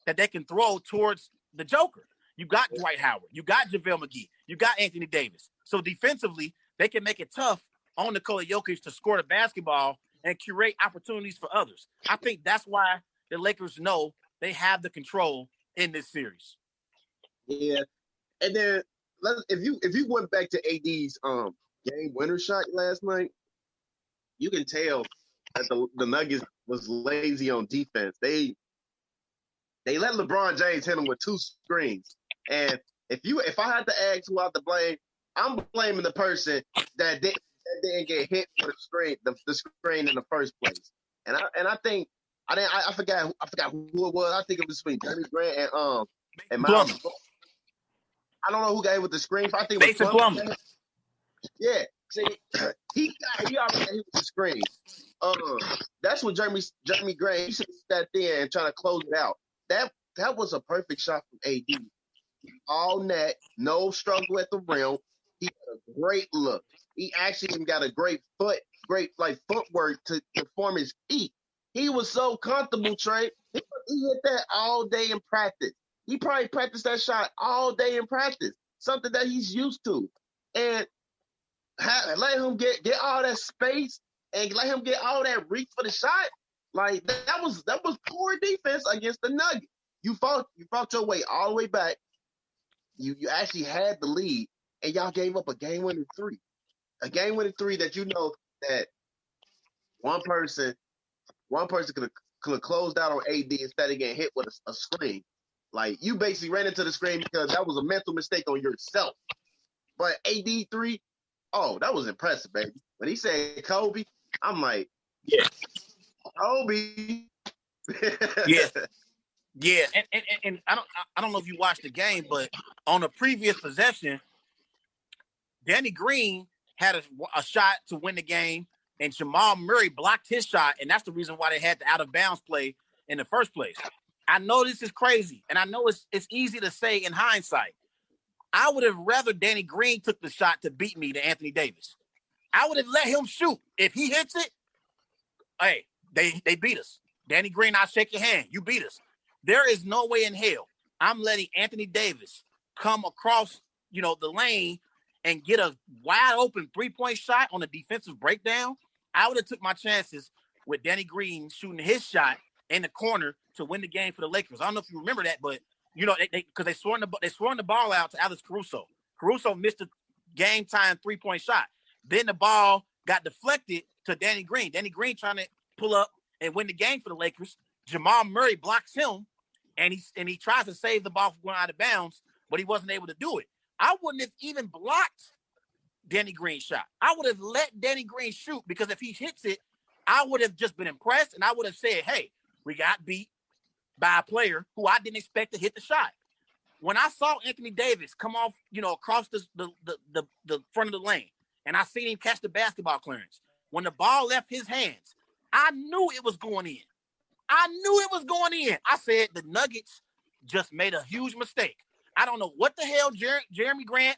that they can throw towards the Joker. You got Dwight Howard. You got JaVale McGee. You got Anthony Davis. So defensively, they can make it tough on Nikola Jokic to score the basketball and curate opportunities for others. I think that's why the Lakers know they have the control in this series. Yeah, and then if you went back to AD's game winner shot last night, you can tell that the Nuggets was lazy on defense. They let LeBron James hit him with 2 screens. And if I had to ask who I had to blame, I'm blaming the person that didn't get hit with the screen in the first place. And I think I forgot who it was. I think it was between Jeremy Grant and Miles. I don't know who got hit with the screen. I think it was Plumlee. Yeah. See, he already got hit with the screen. That's what Jeremy Grant, he should have stepped in and trying to close it out. That was a perfect shot from AD. All net, no struggle at the rim. He had a great look. He actually even got a great footwork to form his feet. He was so comfortable, Trey. He hit that all day in practice. He probably practiced that shot all day in practice, something that he's used to. And let him get all that space and let him get all that reach for the shot. Like that was poor defense against the Nuggets. You fought your way all the way back. You actually had the lead, and y'all gave up a game-winning 3. A game-winning 3 that you know that one person could have closed out on AD instead of getting hit with a screen. Like, you basically ran into the screen because that was a mental mistake on yourself. But AD 3, oh, that was impressive, baby. When he said Kobe, I'm like, yeah, Kobe. Yeah. Yeah, and I don't know if you watched the game, but on a previous possession, Danny Green had a shot to win the game, and Jamal Murray blocked his shot, and that's the reason why they had the out-of-bounds play in the first place. I know this is crazy, and I know it's easy to say in hindsight. I would have rather Danny Green took the shot to beat me than Anthony Davis. I would have let him shoot. If he hits it, hey, they beat us. Danny Green, I'll shake your hand. You beat us. There is no way in hell I'm letting Anthony Davis come across, the lane and get a wide open 3-point shot on a defensive breakdown. I would have took my chances with Danny Green shooting his shot in the corner to win the game for the Lakers. I don't know if you remember that, but because they swung the ball out to Alex Caruso. Caruso missed a game time 3-point shot. Then the ball got deflected to Danny Green. Danny Green trying to pull up and win the game for the Lakers. Jamal Murray blocks him. And he tries to save the ball from going out of bounds, but he wasn't able to do it. I wouldn't have even blocked Danny Green's shot. I would have let Danny Green shoot because if he hits it, I would have just been impressed and I would have said, hey, we got beat by a player who I didn't expect to hit the shot. When I saw Anthony Davis come off, across the front of the lane, and I seen him catch the basketball clearance, when the ball left his hands, I knew it was going in. I said the Nuggets just made a huge mistake. I don't know what the hell Jeremy Grant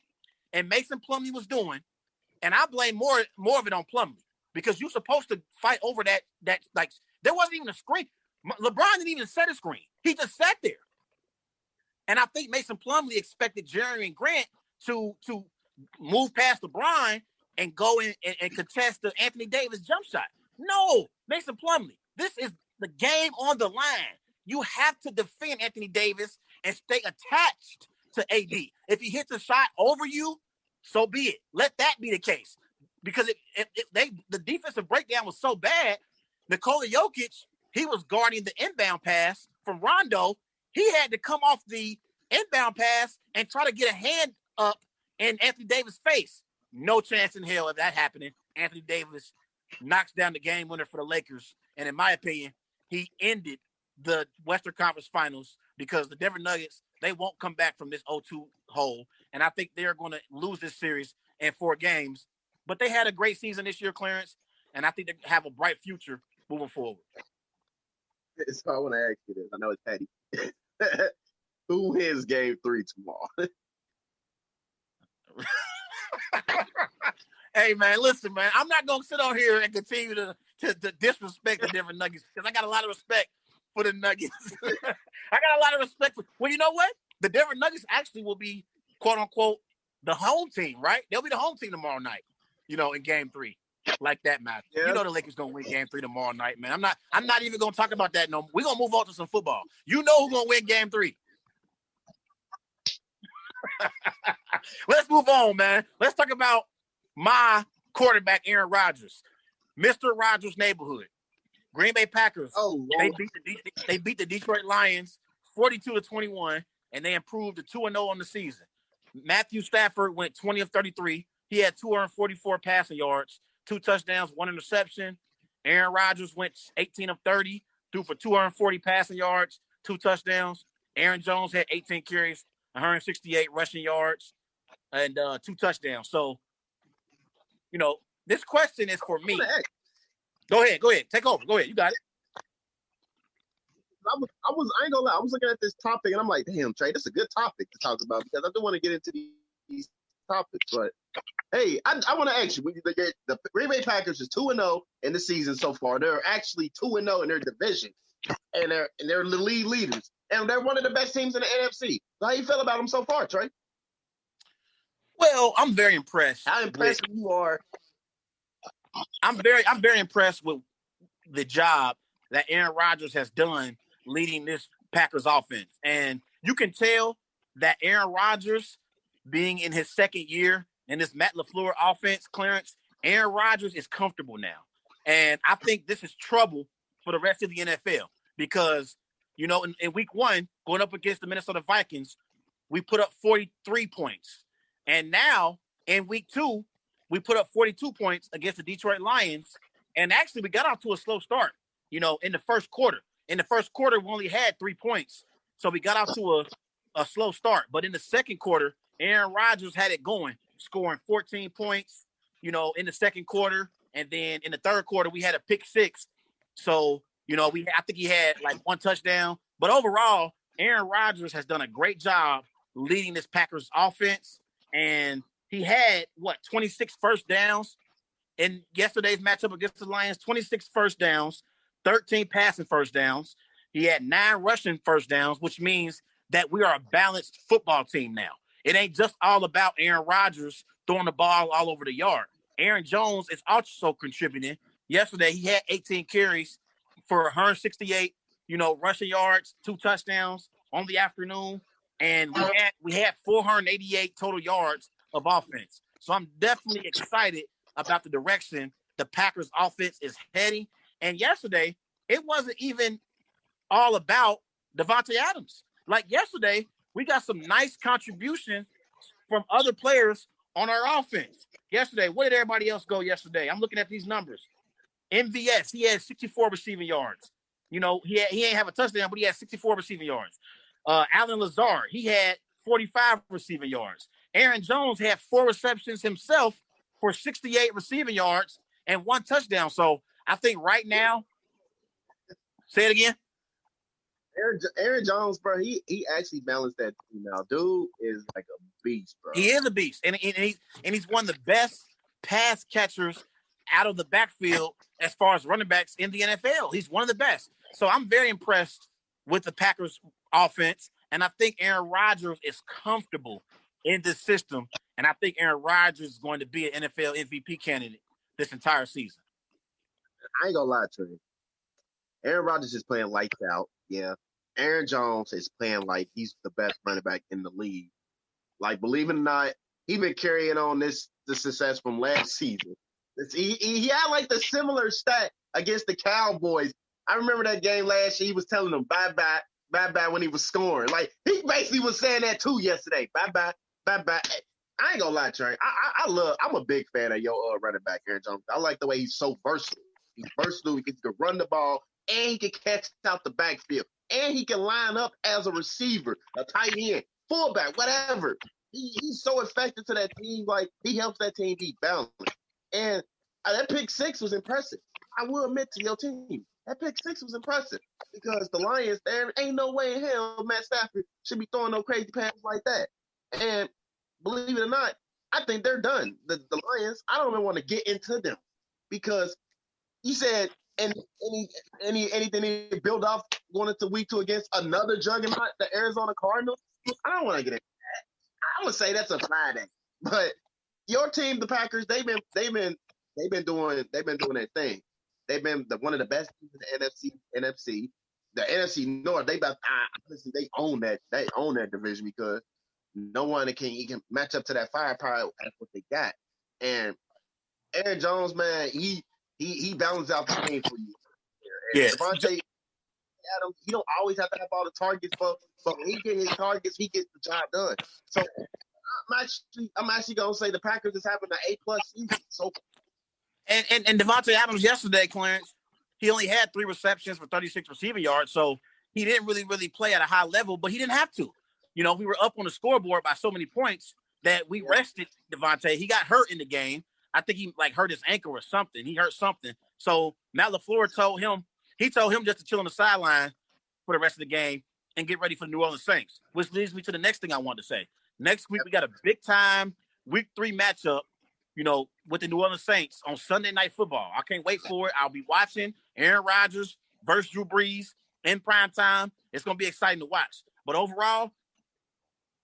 and Mason Plumlee was doing, and I blame more of it on Plumlee because you're supposed to fight over that like there wasn't even a screen. LeBron didn't even set a screen. He just sat there. And I think Mason Plumlee expected Jeremy Grant to move past LeBron and go in and contest the Anthony Davis jump shot. No, Mason Plumlee, this is the game on the line. You have to defend Anthony Davis and stay attached to AD. If he hits a shot over you, so be it. Let that be the case. Because the defensive breakdown was so bad, Nikola Jokic, he was guarding the inbound pass from Rondo. He had to come off the inbound pass and try to get a hand up in Anthony Davis' face. No chance in hell of that happening. Anthony Davis knocks down the game winner for the Lakers. And in my opinion, he ended the Western Conference Finals because the Denver Nuggets, they won't come back from this 0-2 hole. And I think they're going to lose this series in 4 games. But they had a great season this year, Clarence, and I think they have a bright future moving forward. So I want to ask you this. I know it's petty. Who wins Game 3 tomorrow? Hey, man, listen, man. I'm not going to sit on here and continue to disrespect the Denver Nuggets because I got a lot of respect for the Nuggets. I got a lot of respect for – well, you know what? The Denver Nuggets actually will be, quote-unquote, the home team, right? They'll be the home team tomorrow night, in Game 3. like that, Matthew. Yeah. You know the Lakers gonna win Game 3 tomorrow night, man. I'm not even gonna talk about that no more. We're gonna move on to some football. You know who's gonna win Game 3. Let's move on, man. Let's talk about my quarterback, Aaron Rodgers, Mr. Rodgers' neighborhood. Green Bay Packers. Oh, They Lord. beat the Detroit Lions 42-21, and they improved to 2-0 on the season. Matthew Stafford went 20 of 33. He had 244 passing yards, 2 touchdowns, 1 interception. Aaron Rodgers went 18 of 30, threw for 240 passing yards, 2 touchdowns. Aaron Jones had 18 carries, 168 rushing yards, and 2 touchdowns. So, you know, this question is for me. Go ahead. Take over. Go ahead. You got it. I ain't gonna lie. I was looking at this topic and I'm like, damn, Trey, this is a good topic to talk about because I do want to get into these topics. But hey, I want to ask you: the Green Bay Packers is 2-0 in the season so far. They're actually 2-0 in their division, and they're the league leaders, and they're one of the best teams in the NFC. So how you feel about them so far, Trey? Well, I'm very impressed. How impressed you are? I'm very impressed with the job that Aaron Rodgers has done leading this Packers offense. And you can tell that Aaron Rodgers, being in his second year in this Matt LaFleur offense, Clarence, Aaron Rodgers is comfortable now. And I think this is trouble for the rest of the NFL because, you know, in week 1, going up against the Minnesota Vikings, we put up 43 points. And now in week 2, we put up 42 points against the Detroit Lions. And actually, we got off to a slow start, you know, in the first quarter. In the first quarter, we only had 3 points. So we got off to a slow start. But in the second quarter, Aaron Rodgers had it going, scoring 14 points, you know, in the second quarter. And then in the third quarter, we had a pick 6. So, you know, I think he had like 1 touchdown. But overall, Aaron Rodgers has done a great job leading this Packers offense. And he had, 26 first downs in yesterday's matchup against the Lions, 26 first downs, 13 passing first downs. He had 9 rushing first downs, which means that we are a balanced football team now. It ain't just all about Aaron Rodgers throwing the ball all over the yard. Aaron Jones is also contributing. Yesterday, he had 18 carries for 168, you know, rushing yards, 2 touchdowns on the afternoon. And we had 488 total yards of offense. So I'm definitely excited about the direction the Packers offense is heading. And yesterday, it wasn't even all about Davante Adams. Like yesterday, we got some nice contributions from other players on our offense. Yesterday, where did everybody else go yesterday? I'm looking at these numbers. MVS, he had 64 receiving yards. You know, he ain't have a touchdown, but he had 64 receiving yards. Allen Lazard, he had 45 receiving yards. Aaron Jones had 4 receptions himself for 68 receiving yards and 1 touchdown. So I think right now, say it again. Aaron Jones, bro, he actually balanced that team now. Dude is like a beast, bro. He is a beast, and he's one of the best pass catchers out of the backfield as far as running backs in the NFL. He's one of the best. So I'm very impressed with the Packers offense, and I think Aaron Rodgers is comfortable in this system, and I think Aaron Rodgers is going to be an NFL MVP candidate this entire season. I ain't gonna lie to you. Aaron Rodgers is playing lights out. Yeah. Aaron Jones is playing like he's the best running back in the league. Like, believe it or not, he been carrying on the success from last season. He had like the similar stat against the Cowboys. I remember that game last year. He was telling them bye-bye when he was scoring. Like, he basically was saying that too yesterday. Bye-bye. I ain't gonna lie, Trey. I'm a big fan of your running back, Aaron Jones. I like the way he's so versatile. He's versatile. He can run the ball, and he can catch out the backfield. And he can line up as a receiver, a tight end, fullback, whatever. He's so effective to that team. Like, he helps that team be balanced. And that pick 6 was impressive. I will admit to your team, that pick 6 was impressive because the Lions, there ain't no way in hell Matt Stafford should be throwing no crazy passes like that. And believe it or not, I think they're done. The Lions, I don't even want to get into them because you said anything to build off going into week 2 against another juggernaut, the Arizona Cardinals. I don't want to get into that. I would say that's a Friday, but your team, the Packers, they've been they've been doing their thing. They've been one of the best teams in the NFC. The NFC North, honestly, they own that. They own that division because no one can match up to that firepower. That's what they got. And Aaron Jones, man, he balances out the game for you. Yeah. Devontae Adams, he don't always have to have all the targets, but when he get his targets, he gets the job done. So I'm actually gonna say the Packers is having an A+ season. So and Devontae Adams yesterday, Clarence, he only had 3 receptions for 36 receiving yards, so he didn't really play at a high level, but he didn't have to. You know, we were up on the scoreboard by so many points that we rested Devontae. He got hurt in the game. I think he hurt his ankle or something. He hurt something. So Matt LaFleur told him just to chill on the sideline for the rest of the game and get ready for the New Orleans Saints, which leads me to the next thing I want to say. Next week, we got a big-time Week 3 matchup, you know, with the New Orleans Saints on Sunday Night Football. I can't wait for it. I'll be watching Aaron Rodgers versus Drew Brees in prime time. It's going to be exciting to watch. But overall,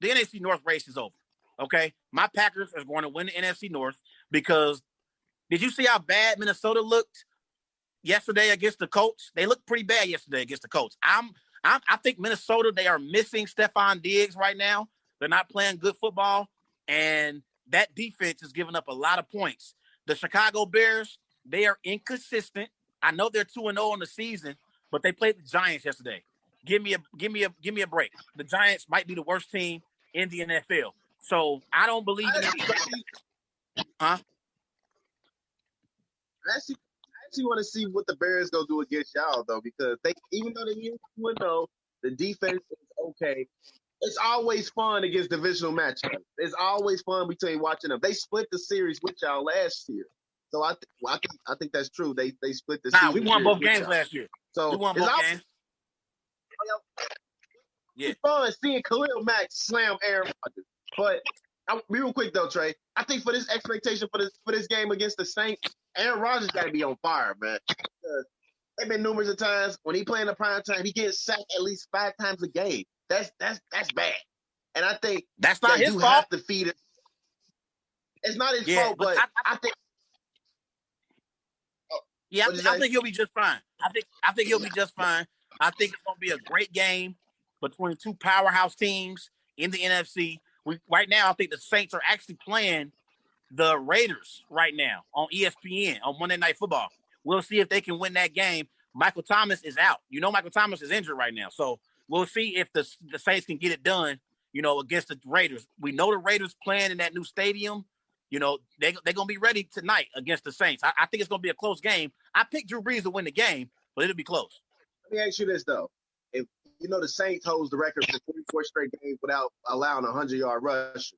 the NFC North race is over, okay? My Packers are going to win the NFC North because did you see how bad Minnesota looked yesterday against the Colts? They looked pretty bad yesterday against the Colts. I think Minnesota, they are missing Stephon Diggs right now. They're not playing good football, and that defense is giving up a lot of points. The Chicago Bears, they are inconsistent. I know they're 2-0 in the season, but they played the Giants yesterday. Give me a break. The Giants might be the worst team in the NFL. So I don't believe in it. Huh? I actually want to see what the Bears go do against y'all though, because even though they 2-0, the defense is okay. It's always fun against divisional matchups. It's always fun between watching them. They split the series with y'all last year, so I think that's true. They split the series. We won both games last year. So we won both games. It's fun seeing Khalil Mack slam Aaron Rodgers. But real quick though, Trey, I think for this expectation for this game against the Saints, Aaron Rodgers got to be on fire, man. They've been numerous of times when he playing the prime time, he gets sacked at least 5 times a game. That's bad. And I think that's not his fault. Have to feed it. It's not his fault, but I think. I think he'll be just fine. I think he'll be just fine. I think it's going to be a great game between 2 powerhouse teams in the NFC. Right now, I think the Saints are actually playing the Raiders right now on ESPN on Monday Night Football. We'll see if they can win that game. Michael Thomas is out. You know, Michael Thomas is injured right now. So we'll see if the Saints can get it done, you know, against the Raiders. We know the Raiders playing in that new stadium. You know, they're going to be ready tonight against the Saints. I think it's going to be a close game. I picked Drew Brees to win the game, but it'll be close. Let me ask you this, though. If you know the Saints holds the record for 44 straight games without allowing a 100-yard rush.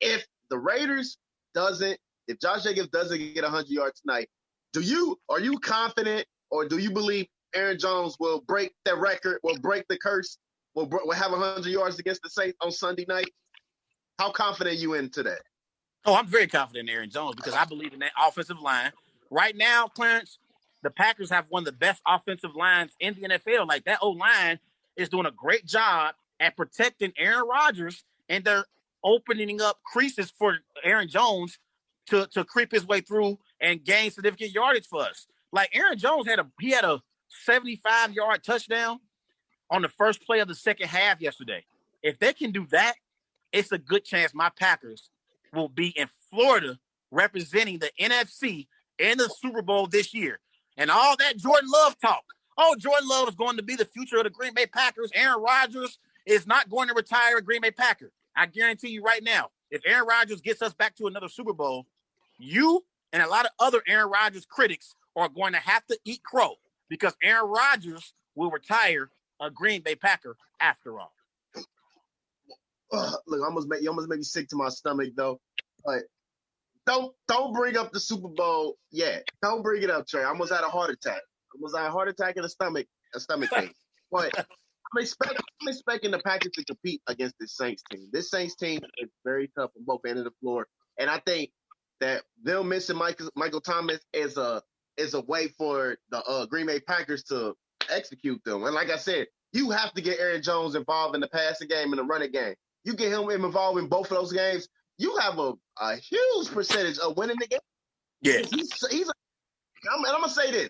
If the Raiders if Josh Jacobs doesn't get 100 yards tonight, are you confident or do you believe Aaron Jones will break that record, will break the curse, will have 100 yards against the Saints on Sunday night? How confident are you into that? Oh, I'm very confident in Aaron Jones because I believe in that offensive line. Right now, Clarence, the Packers have one of the best offensive lines in the NFL. Like, that O-line is doing a great job at protecting Aaron Rodgers, and they're opening up creases for Aaron Jones to creep his way through and gain significant yardage for us. Like, Aaron Jones had a 75-yard touchdown on the first play of the second half yesterday. If they can do that, it's a good chance my Packers will be in Florida representing the NFC in the Super Bowl this year. And all that Jordan Love talk. Oh, Jordan Love is going to be the future of the Green Bay Packers. Aaron Rodgers is not going to retire a Green Bay Packer. I guarantee you right now, if Aaron Rodgers gets us back to another Super Bowl, you and a lot of other Aaron Rodgers critics are going to have to eat crow because Aaron Rodgers will retire a Green Bay Packer after all. Look, you almost made me sick to my stomach, though. But don't bring up the Super Bowl yet. Don't bring it up, Trey. I almost had a heart attack. And a stomach ache. But I'm expecting the Packers to compete against this Saints team. This Saints team is very tough on both ends of the floor, and I think that them missing Michael Thomas is a way for the Green Bay Packers to execute them. And like I said, you have to get Aaron Jones involved in the passing game and the running game. You get him involved in both of those games, you have a huge percentage of winning the game. Yeah. I'm gonna say this.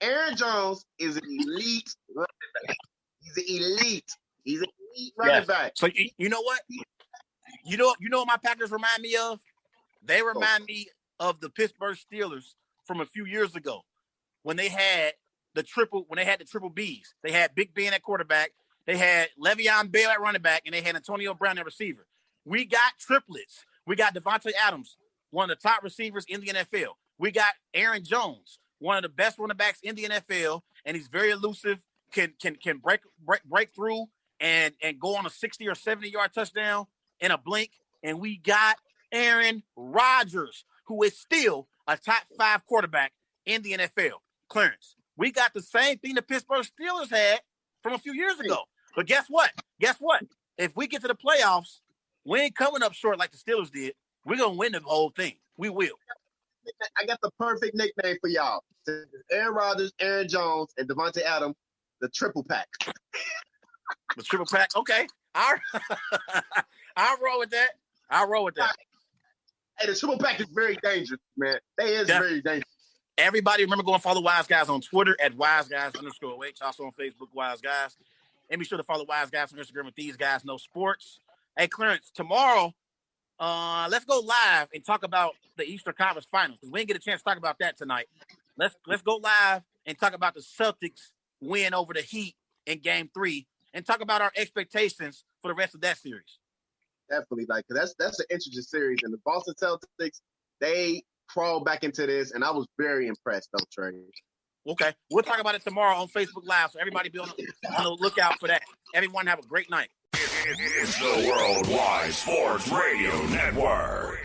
Aaron Jones is an elite running back. He's an elite. He's an elite running back. So you know what? You know what my Packers remind me of? They remind me of the Pittsburgh Steelers from a few years ago when they had the triple Bs. They had Big Ben at quarterback, they had Le'Veon Bell at running back, and they had Antonio Brown at receiver. We got triplets. We got Devontae Adams, one of the top receivers in the NFL. We got Aaron Jones, one of the best running backs in the NFL, and he's very elusive, can break through and go on a 60 or 70-yard touchdown in a blink. And we got Aaron Rodgers, who is still a top 5 quarterback in the NFL. Clarence, we got the same thing the Pittsburgh Steelers had from a few years ago. But guess what? If we get to the playoffs, we ain't coming up short like the Steelers did. We're going to win the whole thing. We will. I got the perfect nickname for y'all. Aaron Rodgers, Aaron Jones, and Devontae Adams, the triple pack. The triple pack? Okay. I'll roll with that. Hey, the triple pack is very dangerous, man. Very dangerous. Everybody remember going follow Wise Guys on Twitter at WiseGuys_H. Also on Facebook, Wise Guys. And be sure to follow Wise Guys on Instagram with These Guys Know Sports. Hey, Clarence, tomorrow, let's go live and talk about the Eastern Conference Finals, because we didn't get a chance to talk about that tonight. Let's go live and talk about the Celtics win over the Heat in Game 3 and talk about our expectations for the rest of that series. Definitely, that's an interesting series. And the Boston Celtics, they crawled back into this, and I was very impressed, though, Trey. Okay, we'll talk about it tomorrow on Facebook Live, so everybody be on the lookout for that. Everyone have a great night. It's the Worldwide Sports Radio Network.